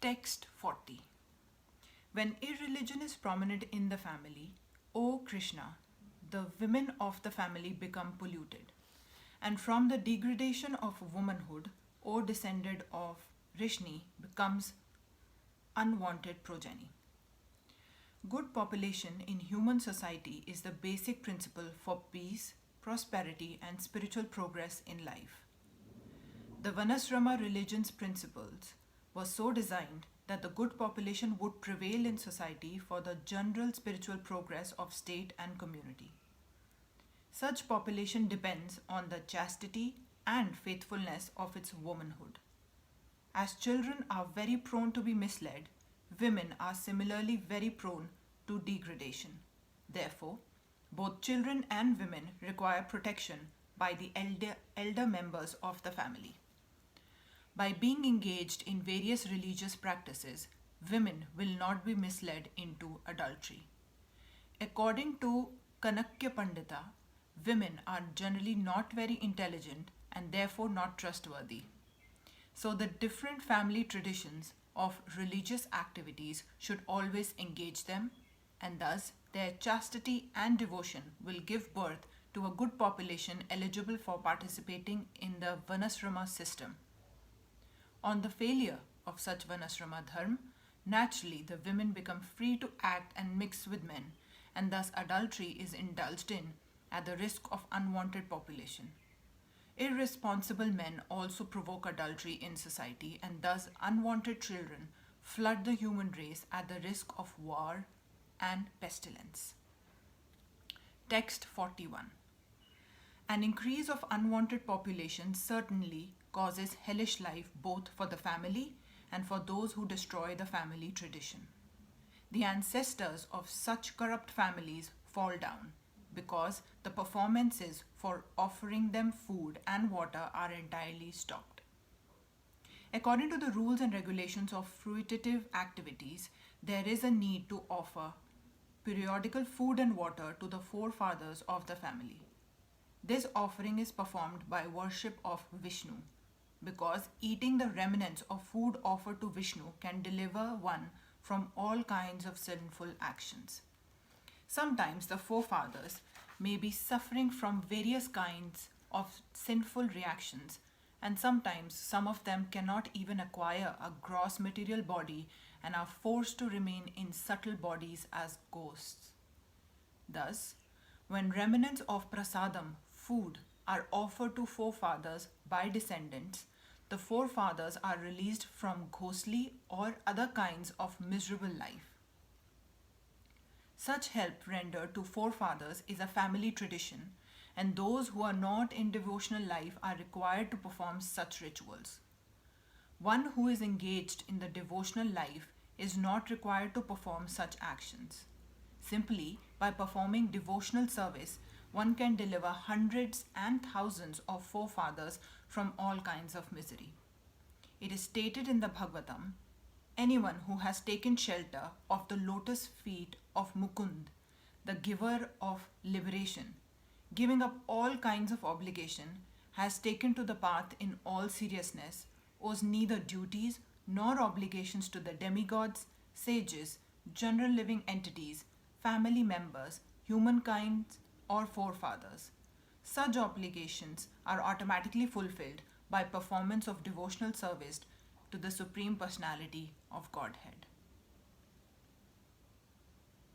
Text 40. When irreligion is prominent in the family, O Krishna, the women of the family become polluted. And from the degradation of womanhood, O descendant of Rishni, becomes unwanted progeny. Good population in human society is the basic principle for peace, prosperity, and spiritual progress in life. The Vanasrama religion's principles were so designed that the good population would prevail in society for the general spiritual progress of state and community. Such population depends on the chastity and faithfulness of its womanhood. As children are very prone to be misled, women are similarly very prone to degradation. Therefore, both children and women require protection by the elder members of the family. By being engaged in various religious practices, women will not be misled into adultery. According to Kanakya Pandita, women are generally not very intelligent and therefore not trustworthy. So the different family traditions of religious activities should always engage them, and thus their chastity and devotion will give birth to a good population eligible for participating in the Vanasrama system. On the failure of such Vanasrama dharma, naturally the women become free to act and mix with men, and thus adultery is indulged in at the risk of unwanted population. Irresponsible men also provoke adultery in society, and thus unwanted children flood the human race at the risk of war and pestilence. Text 41. An increase of unwanted population certainly causes hellish life both for the family and for those who destroy the family tradition. The ancestors of such corrupt families fall down because the performances for offering them food and water are entirely stopped. According to the rules and regulations of fruitative activities, there is a need to offer periodical food and water to the forefathers of the family. This offering is performed by worship of Vishnu, because eating the remnants of food offered to Vishnu can deliver one from all kinds of sinful actions. Sometimes the forefathers may be suffering from various kinds of sinful reactions, and sometimes some of them cannot even acquire a gross material body and are forced to remain in subtle bodies as ghosts. Thus, when remnants of prasadam, food, are offered to forefathers by descendants, the forefathers are released from ghostly or other kinds of miserable life. Such help rendered to forefathers is a family tradition, and those who are not in devotional life are required to perform such rituals. One who is engaged in the devotional life is not required to perform such actions. Simply by performing devotional service, one can deliver hundreds and thousands of forefathers from all kinds of misery. It is stated in the Bhagavatam, anyone who has taken shelter of the lotus feet of Mukund, the giver of liberation, giving up all kinds of obligation, has taken to the path in all seriousness, owes neither duties nor obligations to the demigods, sages, general living entities, family members, humankind, or forefathers. Such obligations are automatically fulfilled by performance of devotional service to the Supreme Personality of Godhead.